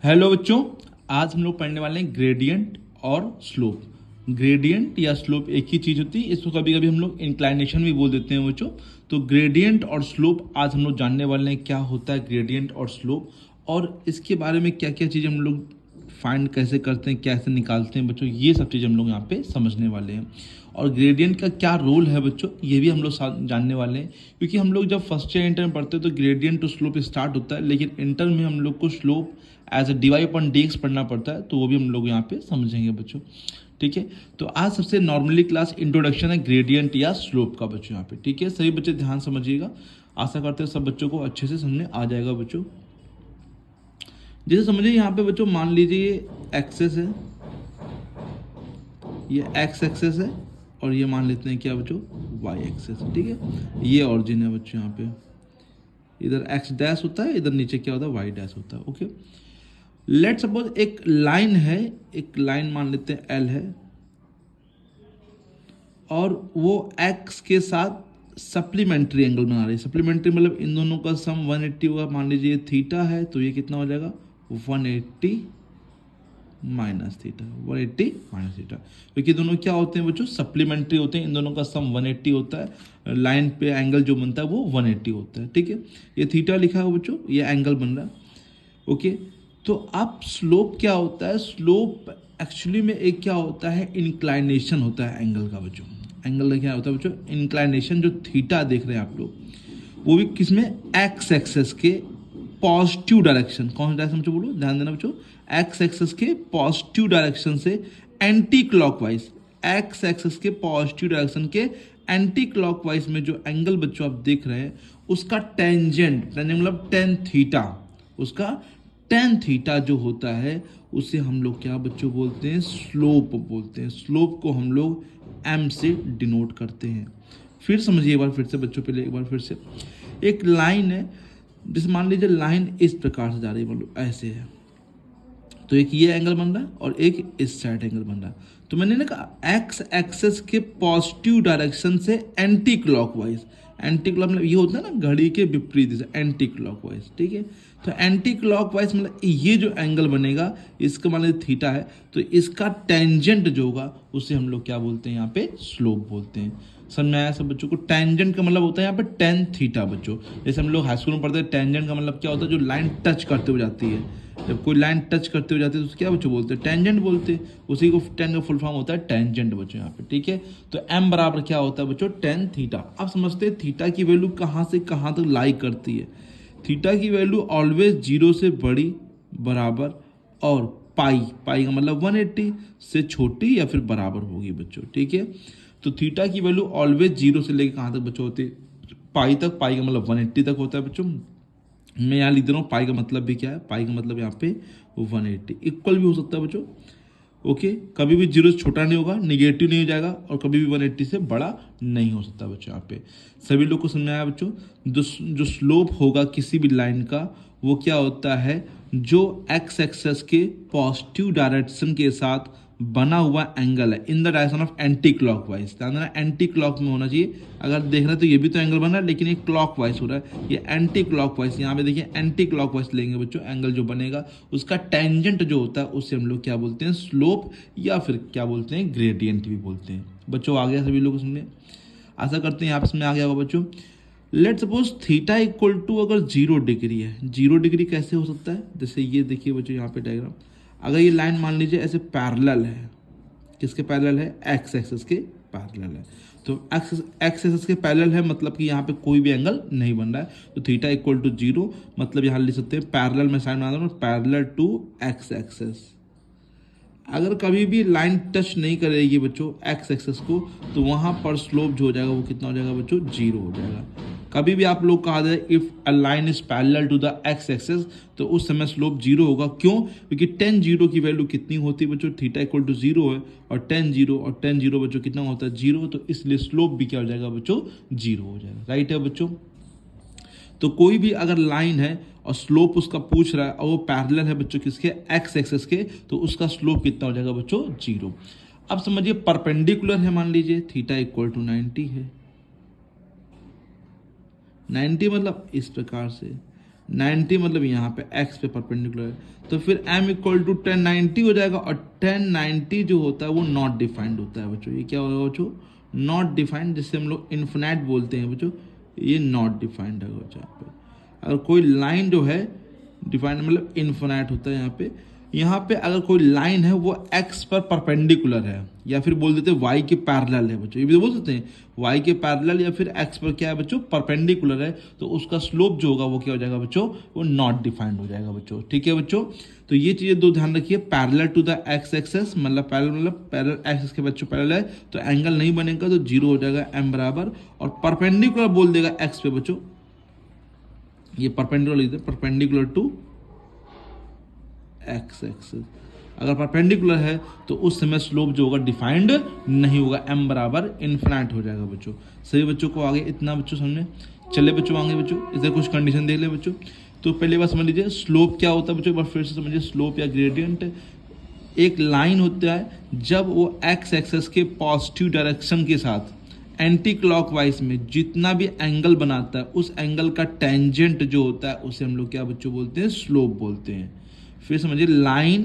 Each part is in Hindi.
हेलो बच्चों, आज हम लोग पढ़ने वाले हैं ग्रेडियंट और स्लोप। ग्रेडियंट या स्लोप एक ही चीज़ होती है, इसको कभी कभी हम लोग इंक्लाइनेशन भी बोल देते हैं बच्चों। तो ग्रेडियंट और स्लोप आज हम लोग जानने वाले हैं, क्या होता है ग्रेडियंट और स्लोप, और इसके बारे में क्या क्या चीज़ हम लोग फाइंड कैसे करते हैं, कैसे निकालते हैं बच्चों, ये सब चीज़ हम लोग यहाँ पे समझने वाले हैं। और ग्रेडियंट का क्या रोल है बच्चों, ये भी हम लोग जानने वाले हैं, क्योंकि हम लोग जब फर्स्ट ईयर इंटर में पढ़ते हैं तो ग्रेडियंट टू स्लोप स्टार्ट होता है, लेकिन इंटर में हम लोग को slope as a D Y upon D X पढ़ना पड़ता है, तो वो भी हम लोग यहाँ पे समझेंगे बच्चों। ठीक है, तो आज सबसे नॉर्मली क्लास इंट्रोडक्शन है ग्रेडियंट या स्लोप का बच्चों यहाँ पे। ठीक है, सभी बच्चे ध्यान समझिएगा, आशा करते हैं सब बच्चों को अच्छे से समझने आ जाएगा बच्चों। जैसे समझिए यहाँ पे बच्चों, मान लीजिए ये एक्सेस है, ये एक्स एक्सेस है, और ये मान लेते हैं क्या बच्चों, वाई एक्सेस। ठीक है, ये ऑरिजिन है बच्चों, यहाँ पे इधर एक्स डैश होता है, इधर नीचे क्या होता है, वाई डैश होता है। ओके, लेट सपोज एक लाइन है, एक लाइन मान लेते हैं एल है, और वो एक्स के साथ सप्लीमेंट्री एंगल बना रही है। सप्लीमेंट्री मतलब इन दोनों का सम 180 होगा। मान लीजिए थीटा है, तो ये कितना हो जाएगा, 180 माइनस थीटा, 180 माइनस थीटा, क्योंकि दोनों क्या होते हैं बच्चों, सप्लीमेंट्री होते हैं। इन दोनों का सम 180 होता है, लाइन पे एंगल जो बनता है वो 180 होता है। ठीक है, ये थीटा लिखा है बच्चों, ये एंगल बन रहा है। ओके, तो अब स्लोप क्या होता है, स्लोप एक्चुअली में एक क्या होता है, इंक्लाइनेशन होता है एंगल का बच्चों। एंगल का क्या होता है बच्चों, इंक्लाइनेशन। जो थीटा देख रहे हैं आप लोग, वो भी किसमें, एक्स एक्सेस के पॉजिटिव डायरेक्शन। कौन सा डायरेक्शन बच्चों, बोलो ध्यान देना बच्चों, एक्स एक्सेस के पॉजिटिव डायरेक्शन से एंटी क्लॉकवाइज, एक्स एक्सेस के पॉजिटिव डायरेक्शन के एंटी क्लॉकवाइज में जो एंगल बच्चों आप देख रहे हैं, उसका टेंजेंट, मतलब टेन थीटा, उसका टेन थीटा जो होता है, उसे हम लोग क्या बच्चों बोलते हैं, स्लोप बोलते हैं। स्लोप को हम लोग एम से डिनोट करते हैं। फिर समझिए एक बार फिर से बच्चों, पहले एक बार फिर से, एक लाइन है, जैसे मान लीजिए लाइन इस प्रकार से जा रही है, मतलब ऐसे है, तो एक ये एंगल बन रहा है और एक इस साइड एंगल बन रहा है। तो मैंने ना कहा एक्स एक्सेस के पॉजिटिव डायरेक्शन से एंटी क्लॉकवाइज, एंटी क्लॉक मतलब ये होता है ना घड़ी के विपरीत दिशा, एंटी क्लॉकवाइज। ठीक है, तो एंटी क्लॉकवाइज मतलब ये जो एंगल बनेगा, इसका मान लीजिए थीटा है, तो इसका टेंजेंट जो होगा उसे हम लोग क्या बोलते हैं, यहाँ पे स्लोप बोलते हैं। समझ में आया सब बच्चों को। टेंजेंट का मतलब होता है यहाँ पे टेन थीटा बच्चों। जैसे हम लोग हाई स्कूल में पढ़ते हैं, टेंजेंट का मतलब क्या होता है, जो लाइन टच करते हुए जाती है। जब कोई लाइन टच करते हुए जाती है तो क्या बच्चों बोलते हैं, टेंजेंट बोलते हैं। उसी को टेन का फुल फॉर्म होता है टेंजेंट बच्चों यहाँ पे। ठीक है, तो एम बराबर क्या होता है बच्चों, टेन थीटा। अब समझते हैं थीटा की वैल्यू कहाँ से कहाँ तक लाई करती है। थीटा की वैल्यू ऑलवेज 0 से बड़ी, बराबर, और पाई, पाई का मतलब 180 से छोटी या फिर बराबर होगी बच्चों। ठीक है, तो थीटा की वैल्यू ऑलवेज 0 से लेकर कहाँ तक बच्चों होती है, पाई तक। पाई का मतलब 180 तक होता है बच्चों। मैं यहाँ लिख दे रहा हूँ, पाई का मतलब भी क्या है, पाई का मतलब यहाँ पे 180 इक्वल भी हो सकता है बच्चों। ओके, कभी भी 0 से छोटा नहीं होगा, निगेटिव नहीं हो जाएगा, और कभी भी 180 से बड़ा नहीं हो सकता बच्चों। यहाँ पे सभी लोग को समझ में आया बच्चों। जो स्लोप होगा किसी भी लाइन का, वो क्या होता है, जो एक्स एक्सेस के पॉजिटिव डायरेक्शन के साथ बना हुआ एंगल है in the direction of anti clockwise. ध्यान देना, एंटी क्लॉक में होना चाहिए। अगर देख रहे हैं तो ये भी तो एंगल बन रहा है, लेकिन ये क्लॉकवाइज हो रहा है, ये एंटी क्लॉकवाइज। यहाँ पे देखिए एंटी क्लॉकवाइज लेंगे बच्चों, एंगल जो बनेगा उसका टेंजेंट जो होता है उसे हम लोग क्या बोलते हैं, स्लोप, या फिर क्या बोलते हैं, ग्रेडियंट भी बोलते हैं बच्चों। आ गया सभी लोग समझे, आशा करते हैं यहाँ पे आ गया होगा बच्चों। Let suppose theta equal to अगर 0 डिग्री है, 0 डिग्री कैसे हो सकता है, जैसे ये देखिए बच्चों यहाँ पे डायग्राम, अगर ये लाइन मान लीजिए ऐसे पैरेलल है, किसके पैरेलल है, एक्स एक्सेस के पैरेलल है, तो एक्स एक्सेस के पैरेलल है, मतलब कि यहाँ पे कोई भी एंगल नहीं बन रहा है, तो थीटा इक्वल टू 0, मतलब यहाँ लिख सकते हैं पैरेलल में साइन बना दूँ, पैरेलल टू एक्स एक्सेस। अगर कभी भी लाइन टच नहीं करेगी बच्चों एक्स एक्सेस को, तो वहाँ पर स्लोप जो हो जाएगा वो कितना हो जाएगा बच्चों, 0 हो जाएगा। कभी भी आप लोग कहा जाए if a line is parallel to the X axis, तो उस समय स्लोप 0 होगा। क्यों, क्योंकि टेन 0 की वैल्यू कितनी होती है बच्चों, थीटा इक्वल टू 0 है, और टेन 0 और टेन 0 बच्चों कितना होता है, 0, तो इसलिए स्लोप भी क्या हो जाएगा बच्चों, 0 हो जाएगा। राइट है बच्चों। तो कोई भी अगर लाइन है और स्लोप उसका पूछ रहा है और वो पैरेलल है बच्चों किसके, एक्स एक्सेस के, तो उसका स्लोप कितना हो जाएगा बच्चों, 0। अब समझिए परपेंडिकुलर है, मान लीजिए थीटा इक्वल टू 90 है, 90 मतलब इस प्रकार से, 90 मतलब यहाँ पे x पे परपेंडिकुलर है, तो फिर m इक्वल टू 1090 हो जाएगा। और 1090 जो होता है वो नॉट डिफाइंड होता है बच्चों। ये क्या होगा बच्चों? नॉट डिफाइंड, जिससे हम लोग इन्फिनाइट बोलते हैं बच्चों, ये नॉट डिफाइंड है बच्चों। यहाँ पे अगर कोई लाइन जो है डिफाइंड मतलब इन्फिनाइट होता है यहाँ पे अगर कोई लाइन है वो x पर परपेंडिकुलर है, या फिर बोल देते हैं y के पैरेलल है बच्चों, ये भी तो बोल सकते हैं y के पैरेलल, या फिर x पर क्या है बच्चों? परपेंडिकुलर है, तो उसका स्लोप जो होगा वो क्या हो जाएगा बच्चों? वो नॉट डिफाइंड हो जाएगा बच्चों। ठीक है बच्चों, तो ये चीज़ें दो ध्यान रखिए। Parallel to the x axis मतलब पैरेलल x के बच्चों पैरेलल है तो एंगल नहीं बनेगा, तो जीरो हो जाएगा m बराबर। और परपेंडिकुलर बोल देगा x पे बच्चों, ये परपेंडिकुलर टू एक्स एक्सिस। अगर परपेंडिकुलर है तो उस समय स्लोप जो होगा डिफाइंड नहीं होगा, m बराबर इन्फिनाइट हो जाएगा बच्चों। सही बच्चों को आगे इतना बच्चों समझे। चले बच्चों आगे बच्चों, इसे कुछ कंडीशन देख ले बच्चों। तो पहले बात समझ लीजिए स्लोप क्या होता है बच्चों, एक बार फिर से समझिए। स्लोप या ग्रेडियंट एक लाइन होता है जब वो एक्स एक्सेस के पॉजिटिव डायरेक्शन के साथ एंटी क्लॉकवाइज में जितना भी एंगल बनाता है उस एंगल का टेंजेंट जो होता है उसे हम लोग क्या बच्चों बोलते हैं? स्लोप बोलते हैं। फिर समझिए लाइन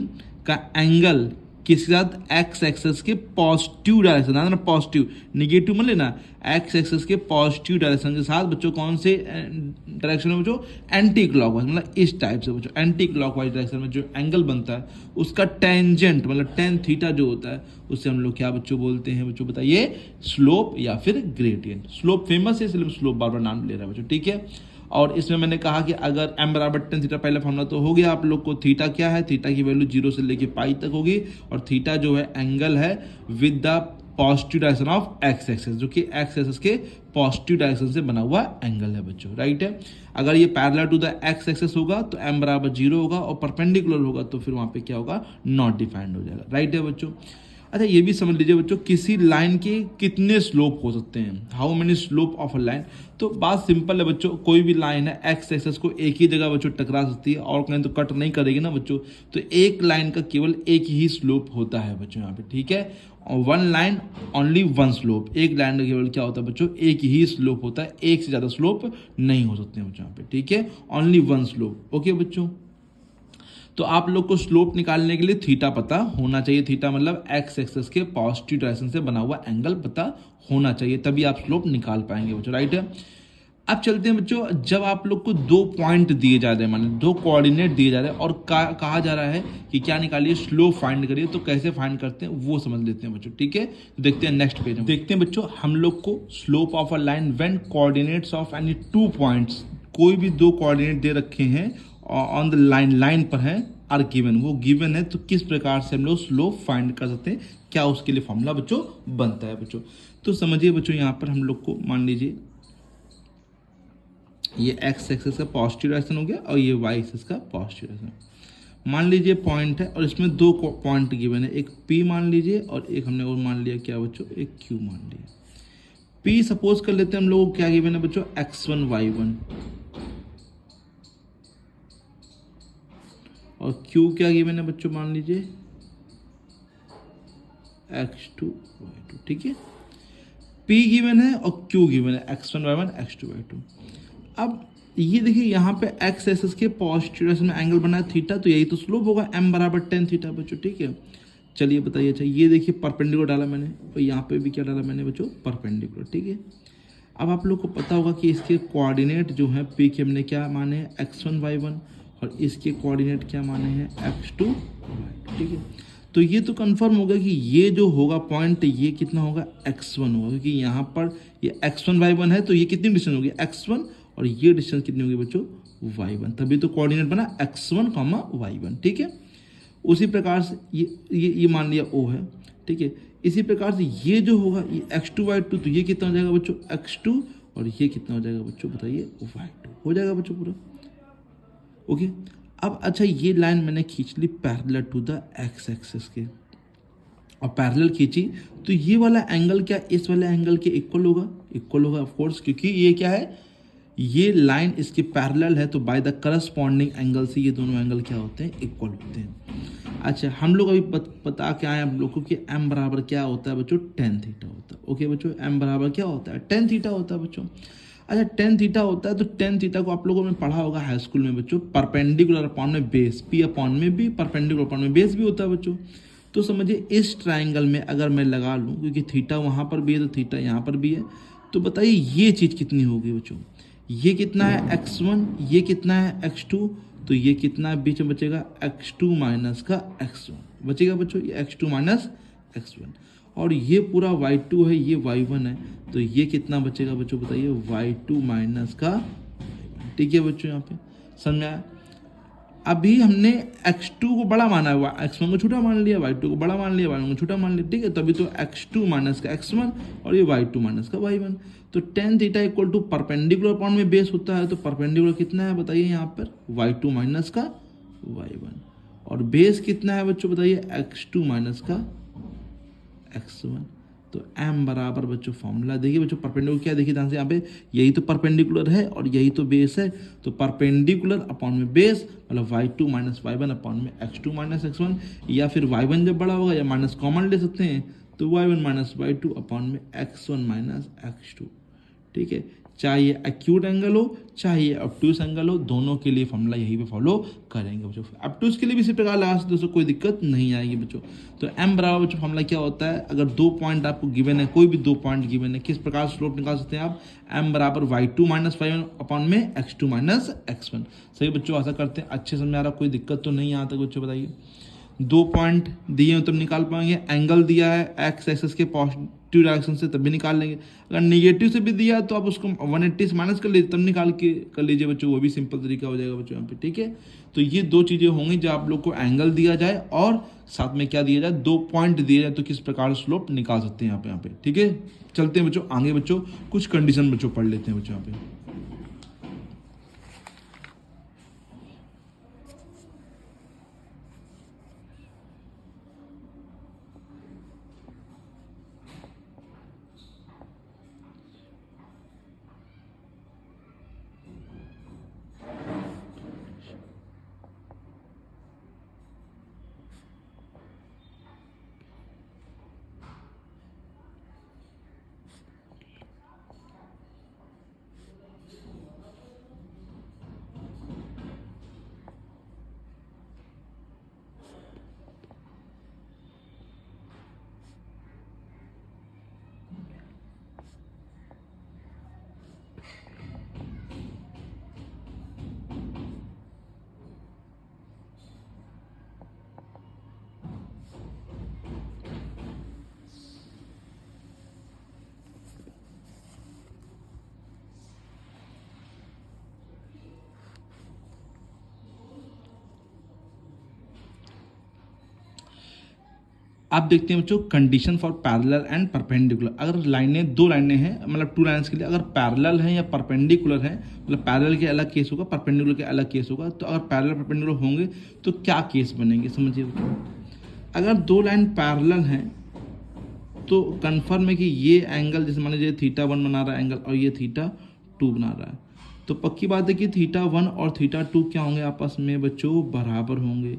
का एंगल किसके साथ? एक्स एक्सेस के पॉजिटिव डायरेक्शन, ना पॉजिटिव, निगेटिव मत लेना। एक्स एक्सेस के पॉजिटिव डायरेक्शन के साथ बच्चों कौन से डायरेक्शन में बच्चों? एंटी क्लॉकवाइज, मतलब इस टाइप से बच्चों एंटी क्लॉकवाइज डायरेक्शन में जो एंगल बनता है उसका टेंजेंट मतलब टेन थीटा जो होता है उससे हम लोग क्या बच्चों बोलते हैं बच्चों? बताइए, स्लोप या फिर ग्रेडियंट। स्लोप फेमस है इसलिए स्लोप बार बार नाम ले रहा है बच्चों। ठीक है, और इसमें मैंने कहा कि अगर m बराबर टेन थीटा, पहला फॉर्मूला तो हो गया आप लोग को। थीटा क्या है? थीटा की वैल्यू 0 से लेके पाई तक होगी, और थीटा जो है एंगल है with the positive direction of X axis, जो कि एक्स एक्सेस के पॉजिटिव डायरेक्शन से बना हुआ एंगल है बच्चों। राइट है, अगर ये parallel to the X axis होगा तो m बराबर 0 होगा, और परपेंडिकुलर होगा तो फिर वहां पे क्या होगा? नॉट डिफाइंड हो जाएगा। राइट है बच्चों। अच्छा ये भी समझ लीजिए बच्चों, किसी लाइन के कितने स्लोप हो सकते हैं? How many slope of a line. तो बात सिंपल है बच्चों, कोई भी लाइन है एक्स एक्सेस को एक ही जगह बच्चों टकरा सकती है, और कहीं तो कट नहीं करेगी ना बच्चों। तो एक लाइन का केवल एक ही स्लोप होता है बच्चों यहाँ पे। ठीक है, one line only one slope, एक लाइन का केवल क्या होता है बच्चों? एक ही स्लोप होता है, एक से ज़्यादा स्लोप नहीं हो सकते हैं बच्चों यहाँ पे। ठीक है, ओनली वन स्लोप। ओके बच्चों, तो आप लोग को स्लोप निकालने के लिए थीटा पता होना चाहिए। थीटा मतलब एक्स एक्सेस के पॉजिटिव डायरेक्शन से बना हुआ एंगल पता होना चाहिए, तभी आप स्लोप निकाल पाएंगे बच्चों। राइट है, अब चलते हैं बच्चों, जब आप लोग को दो पॉइंट दिए जा रहे हैं, माने दो कोऑर्डिनेट दिए जा रहे हैं और कहा जा रहा है कि क्या निकालिए? स्लोप फाइंड करिए। तो कैसे फाइंड करते हैं वो समझ लेते हैं बच्चों। ठीक है, तो देखते हैं नेक्स्ट पेज में। देखते हैं बच्चों, हम लोग को slope of a line when coordinates of any two points, कोई भी दो कोऑर्डिनेट दे रखे हैं ऑन द लाइन पर है, आर गिवन, वो गिवन है, तो किस प्रकार से हम लोग स्लोप फाइंड कर सकते हैं? क्या उसके लिए फॉर्मूला बच्चों बनता है बच्चों? तो समझिए बच्चों, यहाँ पर हम लोग को मान लीजिए ये एक्स एक्सेस का पॉजिटिव डायरेक्शन हो गया और ये वाई एक्सेस का पॉजिटिव डायरेक्शन। मान लीजिए पॉइंट है और इसमें दो पॉइंट गिवन है, एक P मान लीजिए और एक हमने और मान लिया क्या बच्चों? एक Q मान लिया। P सपोज कर लेते हैं हम लोग, क्या गिवन है बच्चों? x1 y1, और Q क्या गिवन है बच्चों? मान लीजिए x2 y2। ठीक है, P गिवन है और Q गिवन है, x1 y1 x2 y2। अब ये देखिए यहाँ पे एक्स एक्सिस के पॉजिटिव डायरेक्शन में एंगल बना है थीटा, तो यही तो स्लोप होगा, m बराबर टेन थीटा बच्चों। ठीक है, चलिए बताइए। अच्छा ये देखिए परपेंडिकुलर डाला मैंने, और यहाँ पे भी क्या डाला मैंने बच्चों? परपेंडिकुलर। ठीक है, अब आप लोग को पता होगा कि इसके कोऑर्डिनेट जो है P के हमने क्या माने हैं? x1 y1, और इसके कोऑर्डिनेट क्या माने हैं? x2 y2। ठीक है, तो ये तो कंफर्म होगा कि ये जो होगा पॉइंट, ये कितना होगा? x1 होगा, क्योंकि यहाँ पर ये x1 y1 है, तो ये कितनी डिस्टेंस होगी? x1, और ये डिस्टेंस कितनी होगी बच्चों? y1, तभी तो कोऑर्डिनेट बना x1, y1। ठीक है, उसी प्रकार से ये मान लिया O है। ठीक है, इसी प्रकार से ये जो होगा ये x2 y2, तो ये कितना हो जाएगा बच्चों? x2, और ये कितना हो जाएगा बच्चों? बताइए, y2 हो जाएगा बच्चों पूरा। ओके, अब अच्छा ये लाइन मैंने खींच ली parallel to the X axis के, और पैरेलल खींची तो ये वाला एंगल क्या इस वाले एंगल के इक्वल होगा? इक्वल होगा ऑफ कोर्स, क्योंकि ये क्या है? ये लाइन इसके पैरेलल है, तो बाय द करस्पॉन्डिंग एंगल से ये दोनों एंगल क्या होते हैं? इक्वल होते हैं। अच्छा हम लोग अभी बता के आए हम लोग को कि m बराबर क्या होता है बच्चों? टेन थीटा होता है। ओके बच्चों, m बराबर क्या होता है? टेन थीटा होता है बच्चों। अच्छा टेन थीटा होता है तो टेन थीटा को आप लोगों ने पढ़ा होगा हाई स्कूल में बच्चों, परपेंडिकुलर अपॉन में बेस, पी अपॉन में बी, परपेंडिकुलर अपॉन में बेस भी होता है बच्चों। तो समझिए इस ट्राइंगल में अगर मैं लगा लूँ, क्योंकि थीटा वहाँ पर भी है तो थीटा यहाँ पर भी है, तो बताइए ये चीज़ कितनी होगी बच्चों, ये कितना है x1, ये कितना है x2, तो ये कितना बीच में बचेगा x2 माइनस का x1 बचेगा बच्चों, ये x2 माइनस x1, और ये पूरा y2 है, ये y1 है, तो ये कितना बचेगा बच्चों बताइए, y2 माइनस का y1। ठीक है बच्चों, यहाँ पे समझ में आया। अभी हमने x2 को बड़ा माना है, x1 को छोटा मान लिया, y2 को बड़ा मान लिया, y1 को छोटा मान लिया, ठीक है। तभी तो x2 माइनस का x1 और ये y2 माइनस का y1। तो tan theta equal to perpendicular upon में बेस होता है, तो परपेंडिकुलर कितना है बताइए यहाँ पर, y2 माइनस का y1, और बेस कितना है बच्चों बताइए, x2 माइनस का x1। तो m बराबर बच्चों फॉर्मूला देखिए बच्चों, परपेंडिकुलर क्या देखिए ध्यान से, यहाँ पे यही तो परपेंडिकुलर है और यही तो बेस है, तो परपेंडिकुलर अपॉन में बेस मतलब y2 माइनस y1 अपॉन में x2 माइनस x1, या फिर y1 जब बड़ा होगा या माइनस कॉमन ले सकते हैं, तो y1 माइनस y2 अपॉन में x1 माइनस x2। ठीक है, चाहे ये एक्यूट एंगल हो चाहे ये ऑब्ट्यूस एंगल हो, दोनों के लिए फॉर्मूला यही पे फॉलो करेंगे बच्चों। ऑब्ट्यूस के लिए भी इसी प्रकार लगा सकते हो, कोई दिक्कत नहीं आएगी बच्चों। तो m बराबर बच्चों फॉर्मूला क्या होता है, अगर दो पॉइंट आपको गिवन है, कोई भी दो पॉइंट गिवन है, किस प्रकार स्लोप निकाल सकते हैं आप, m बराबर y2 माइनस y1 अपॉन में x2 माइनस x1। सही बच्चों, ऐसा करते हैं, अच्छे समझ आ रहा, कोई दिक्कत तो नहीं आता बच्चों बताइए। दो पॉइंट दिए हो तब निकाल पाएंगे, एंगल दिया है एक्स एक्सिस के पॉजिटिव डायरेक्शन से तब भी निकाल लेंगे, अगर नेगेटिव से भी दिया तो आप उसको 180 से माइनस कर लीजिए, तब निकाल के कर लीजिए बच्चों, वो भी सिंपल तरीका हो जाएगा बच्चों यहाँ पे। ठीक है, तो ये दो चीज़ें होंगी जब आप लोग को एंगल दिया जाए और साथ में क्या दिया जाए, दो पॉइंट दिए जाए, तो किस प्रकार स्लोप निकाल सकते हैं यहाँ पे। ठीक है, चलते हैं बच्चों आगे बच्चों, कुछ कंडीशन बच्चों पढ़ लेते हैं बच्चों यहाँ पे। आप देखते हैं बच्चों, condition for parallel and perpendicular. अगर लाइनें, दो लाइनें हैं, मतलब टू लाइन्स के लिए अगर पैरेलल हैं या परपेंडिकुलर हैं, मतलब पैरेलल के अलग केस होगा, परपेंडिकुलर के अलग केस होगा। तो अगर पैरेलल परपेंडिकुलर होंगे तो क्या केस बनेंगे समझिए बच्चों। अगर दो लाइन पैरेलल हैं तो कन्फर्म है कि ये एंगल, जैसे मान लीजिए θ1 बना रहा है एंगल और ये θ2 बना रहा है, तो पक्की बात है कि θ1 और θ2 क्या होंगे आपस में बच्चों, बराबर होंगे।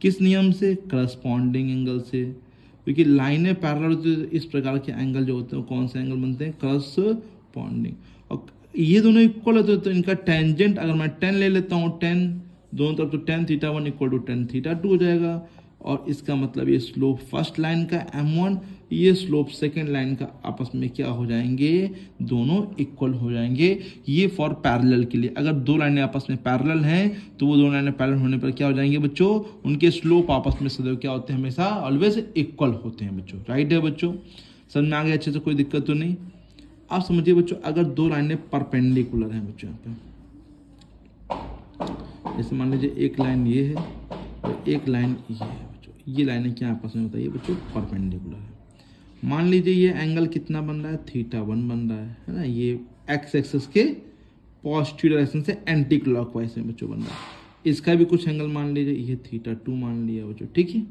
किस नियम से, करस्पॉन्डिंग एंगल से, क्योंकि लाइनें पैरेलल होती है, इस प्रकार के एंगल जो होते हैं कौन से एंगल बनते हैं, करस्पॉन्डिंग। और ये दोनों इक्वल होते हैं तो इनका टेंजेंट अगर मैं 10 ले लेता हूँ, 10 दोनों तरफ, तो tan θ1 इक्वल टू tan θ2 हो जाएगा। और इसका मतलब ये स्लोप फर्स्ट लाइन का m1, ये स्लोप सेकेंड लाइन का आपस में क्या हो जाएंगे, दोनों इक्वल हो जाएंगे। ये फॉर पैरेलल के लिए, अगर दो लाइनें आपस में पैरेलल हैं तो वो दो लाइनें पैरेलल होने पर क्या हो जाएंगे बच्चों, उनके स्लोप आपस में सदैव क्या होते हैं, हमेशा ऑलवेज इक्वल होते हैं बच्चों। राइट है बच्चों, समझ में आ गया अच्छे से, कोई दिक्कत तो नहीं। आप समझिए बच्चों, अगर दो लाइनें परपेंडिकुलर हैं बच्चों, यहाँ पे जैसे मान लीजिए एक लाइन ये है और एक लाइन ये है बच्चों, ये लाइनें क्या आपस में बताइए बच्चों, परपेंडिकुलर है। मान लीजिए ये एंगल कितना बन रहा है, θ1 बन रहा है ना, ये एक्स एक्सिस के पॉजिटिव डायरेक्शन से एंटी क्लॉकवाइज में बच्चों बन रहा है। इसका भी कुछ एंगल मान लीजिए, ये θ2 मान लिया बच्चों। ठीक है,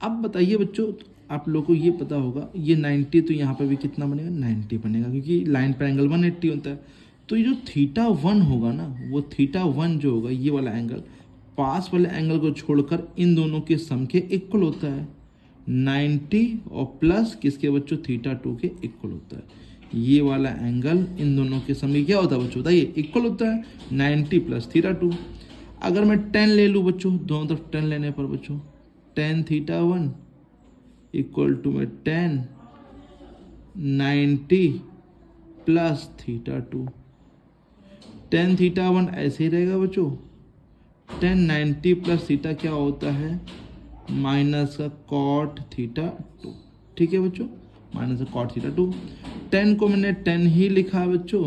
अब बताइए बच्चों, आप लोगों को ये पता होगा ये 90, तो यहाँ पे भी कितना बनेगा, 90 बनेगा, क्योंकि लाइन पर एंगल 180 होता है। तो ये जो θ1 होगा ना, वो θ1 जो होगा ये वाला एंगल, पास वाले एंगल को छोड़कर इन दोनों के सम के इक्वल होता है। 90 और प्लस किसके बच्चों, θ2 के इक्वल होता है। ये वाला एंगल इन दोनों के सम में क्या होता है बच्चों बताइए, इक्वल होता है 90 प्लस थीटा 2। अगर मैं 10 ले लूँ बच्चों, दोनों तरफ 10 लेने पर बच्चों tan थीटा 1 इक्वल टू में tan 90 plus theta 2। tan theta 1 ऐसे ही रहेगा बच्चों, tan 90 प्लस थीटा क्या होता है, माइनस का cot थीटा 2। ठीक है बच्चों, माइनस का cot थीटा 2। 10 को मैंने 10 ही लिखा है बच्चों,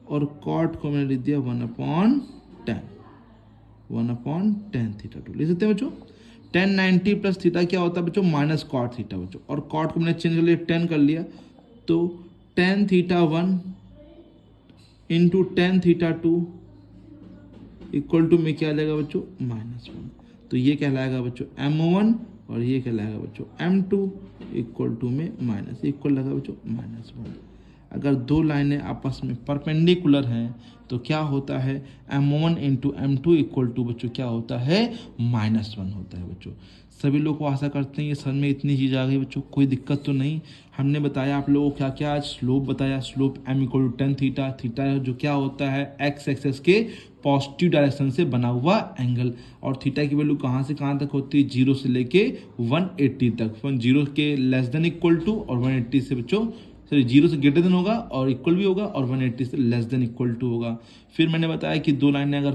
और cot को मैंने लिख दिया 1/10, 1/10 थीटा 2 लिख सकते हैं बच्चों। tan 90 प्लस थीटा क्या होता है बच्चों, माइनस cot थीटा बच्चों, और cot को मैंने चेंज कर लिया 10 कर लिया, तो tan theta 1 into tan theta 2 equal to में क्या आ जाएगा बच्चों, -1। तो ये कहलाएगा बच्चों m1 और ये कहलाएगा बच्चों m2 इक्वल टू में माइनस, इक्वल लगा बच्चों -1। अगर दो लाइनें आपस में परपेंडिकुलर हैं तो क्या होता है, m1 into m2 equal to बच्चों क्या होता है, -1 होता है बच्चों। सभी लोग को आशा करते हैं ये समझ में इतनी चीज़ आ गई बच्चों, कोई दिक्कत तो नहीं। हमने बताया आप लोगों को क्या क्या, आज स्लोप बताया, slope m equal to tan theta, theta जो क्या होता है x एक्सेस के पॉजिटिव डायरेक्शन से बना हुआ एंगल, और थीटा की वैल्यू कहाँ से कहाँ तक होती है, 0 से लेके 180 तक, 0 के लेस देन इक्वल टू और 180 से बच्चों, सॉरी 0 से ग्रेटर देन होगा और इक्वल भी होगा, और 180 से लेस देन इक्वल टू होगा। फिर मैंने बताया कि दो लाइनें अगर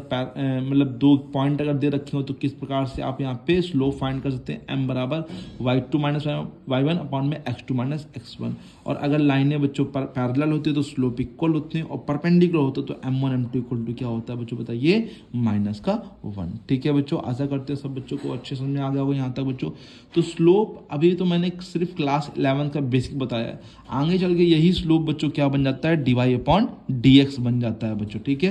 मतलब दो पॉइंट अगर दे रखे हो तो किस प्रकार से आप यहाँ पे स्लोप फाइंड कर सकते हैं, m बराबर y2 माइनस y1 अपॉन में x2 माइनस x1। और अगर लाइनें बच्चों पैरेलल होती है तो स्लोप इक्वल होते हैं, और परपेंडिकुलर होते तो m1 m2 इक्वल टू क्या होता है बच्चों बताइए, -1। ठीक है बच्चों, आशा करते हैं सब बच्चों को अच्छे समझ में आ गया होगा यहाँ तक बच्चों। तो स्लोप अभी तो मैंने सिर्फ क्लास 11 का बेसिक बताया, आगे चल के यही स्लोप बच्चों क्या बन जाता है, dy/dx बन जाता है बच्चों। ठीक है,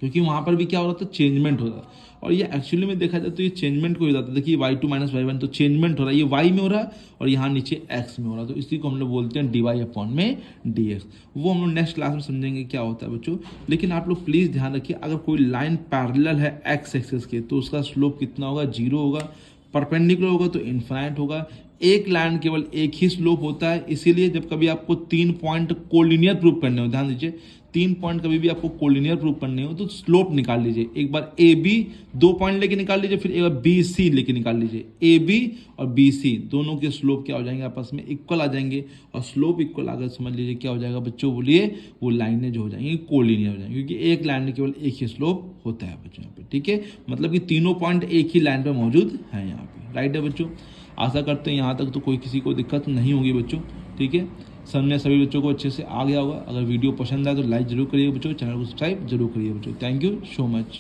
क्योंकि वहाँ पर भी क्या हो रहा था, चेंजमेंट हो रहा है, और ये एक्चुअली में देखा जाए तो ये चेंजमेंट को हो जाता है। देखिए y2 माइनस y1 तो चेंजमेंट हो रहा है, ये y में हो रहा है और यहाँ नीचे x में हो रहा है, तो इसी को हम लोग बोलते हैं dy/dx। वो हम लोग नेक्स्ट क्लास में समझेंगे क्या होता है बच्चों। लेकिन आप लोग प्लीज़ ध्यान रखिए, अगर कोई लाइन पैरेलल है x एक्सिस के तो उसका स्लोप कितना होगा, 0 होगा, परपेंडिकुलर होगा तो इन्फिनाइट होगा। एक लाइन केवल एक ही स्लोप होता है, इसीलिए जब कभी आपको 3 पॉइंट कोलिनियर प्रूव करने हो, ध्यान दीजिए 3 पॉइंट कभी भी आपको कोलिनियर प्रूव करने हो तो स्लोप निकाल लीजिए। एक बार ए बी 2 पॉइंट लेके निकाल लीजिए, फिर एक बार बी सी लेके निकाल लीजिए। ए बी और बी सी दोनों के स्लोप क्या हो जाएंगे, आपस में इक्वल आ जाएंगे, और स्लोप इक्वल आकर समझ लीजिए क्या हो जाएगा बच्चों, बोलिए वो लाइनें जो हो जाएंगी कोलिनियर हो जाएंगी, क्योंकि एक लाइन में केवल एक ही स्लोप होता है बच्चों यहाँ पे। ठीक है, मतलब कि तीनों पॉइंट एक ही लाइन पर मौजूद है यहाँ पे। राइट है बच्चों, आशा करते हैं यहाँ तक तो कोई किसी को दिक्कत नहीं होगी बच्चों। ठीक है, समझने सभी बच्चों को अच्छे से आ गया होगा। अगर वीडियो पसंद आए तो लाइक जरूर करिए बच्चों, चैनल को सब्सक्राइब जरूर करिए बच्चों। Thank you so much.